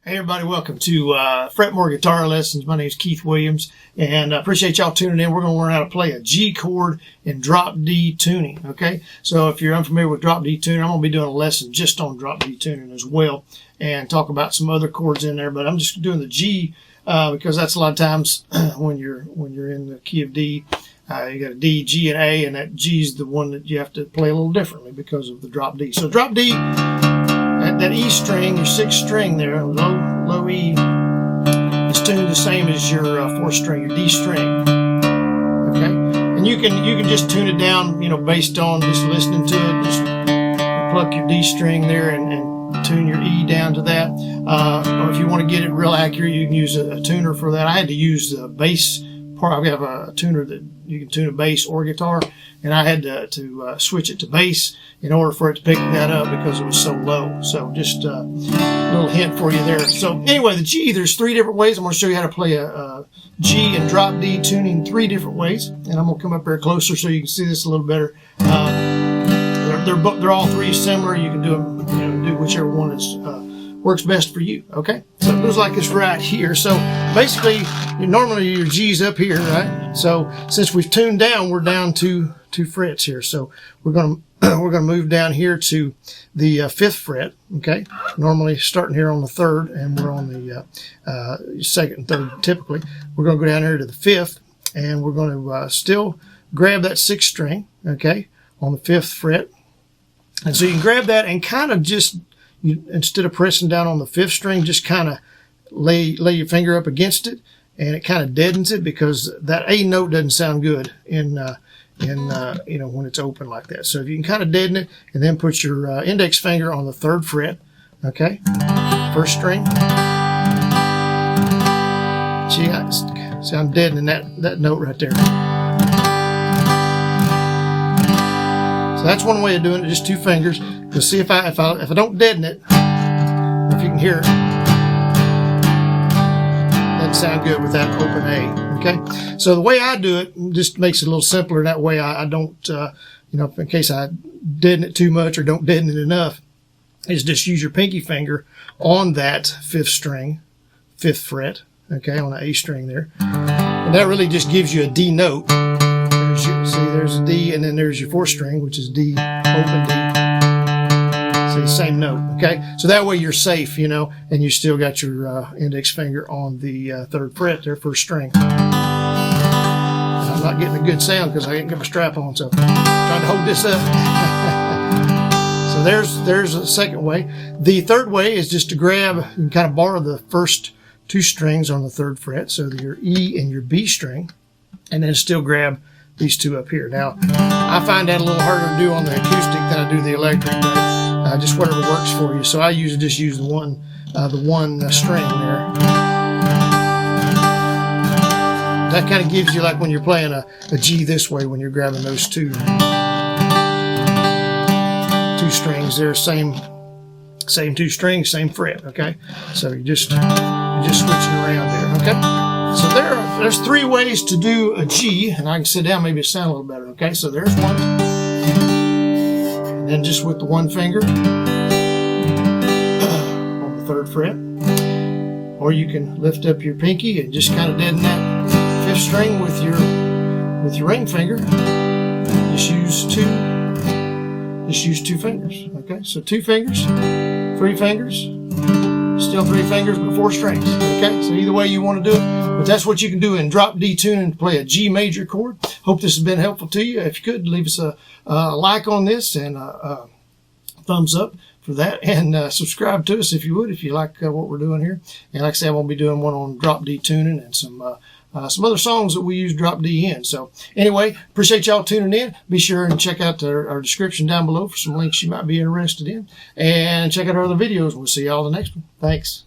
Hey everybody, welcome to Fretboard Guitar Lessons. My name is Keith Williams, and I appreciate y'all tuning in. We're going to learn how to play a G chord in drop D tuning, okay? So if you're unfamiliar with drop D tuning, I'm going to be doing a lesson just on drop D tuning as well, and talk about some other chords in there, but I'm just doing the G because that's a lot of times when you're in the key of D, you got a D, G, and A, and that G is the one that you have to play a little differently because of the drop D. So drop D, that E string, your sixth string there, low E, is tuned the same as your fourth string, your D string. Okay, and you can just tune it down, based on just listening to it. Just pluck your D string there and tune your E down to that. Or if you want to get it real accurate, you can use a tuner for that. I had to use the bass part. I have a tuner that you can tune a bass or guitar, and I had to switch it to bass in order for it to pick that up because it was so low. So just a little hint for you there. So anyway, the G, there's three different ways. I'm going to show you how to play a G and drop D tuning three different ways, and I'm going to come up here closer so you can see this a little better. They're all three similar. You can do them, do whichever one is works best for you. Okay, so it looks like it's right here. So basically, normally your G's up here, right? So since we've tuned down, we're down to 2 frets here. So we're gonna move down here to the 5th fret. Okay, normally starting here on the 3rd, and we're on the 2nd and 3rd typically. We're gonna go down here to the 5th, and we're gonna still grab that 6th string. Okay, on the 5th fret, and so you can grab that and kind of just, instead of pressing down on the 5th string, just kind of lay your finger up against it, and it kind of deadens it because that A note doesn't sound good in when it's open like that. So if you can kind of deaden it, and then put your index finger on the 3rd fret, okay, 1st string. See, I'm deadening that note right there. So that's one way of doing it, just 2 fingers. Because see, if I don't deaden it, if you can hear it, doesn't sound good with that open A. Okay, so the way I do it just makes it a little simpler. That way I don't, in case I deaden it too much or don't deaden it enough, is just use your pinky finger on that 5th string, 5th fret, okay, on the A string there. And that really just gives you a D note. There's a D, and then there's your 4th string, which is D, open D. See, same note, okay? So that way you're safe, and you still got your index finger on the 3rd fret there, 1st string. I'm not getting a good sound because I didn't get my strap on, so I'm trying to hold this up. So there's a second way. The 3rd way is just to grab and kind of borrow the first 2 strings on the 3rd fret, so your E and your B string, and then still grab these 2 up here. Now, I find that a little harder to do on the acoustic than I do the electric, but just whatever works for you. So I usually just use the one string there. That kind of gives you, like when you're playing a G this way, when you're grabbing those 2 strings there, same 2 strings, same fret. Okay, so you're just switching around there. Okay. So there's 3 ways to do a G, and I can sit down, maybe it sound a little better. Okay, so there's one, and then just with the 1 finger on the 3rd fret, or you can lift up your pinky and just kind of deaden that 5th string with your ring finger. Just use 2 fingers. Okay, so 2 fingers, 3 fingers. Still 3 fingers, but 4 strings. Okay, so either way you want to do it, but that's what you can do in drop D tuning to play a G major chord. Hope this has been helpful to you. If you could, leave us a like on this and a thumbs up for that, and subscribe to us if you would, if you like what we're doing here. And like I said, I will be doing one on drop D tuning and some other songs that we use drop D in. So anyway, appreciate y'all tuning in. Be sure and check out our description down below for some links you might be interested in. And check out our other videos. We'll see y'all in the next one. Thanks.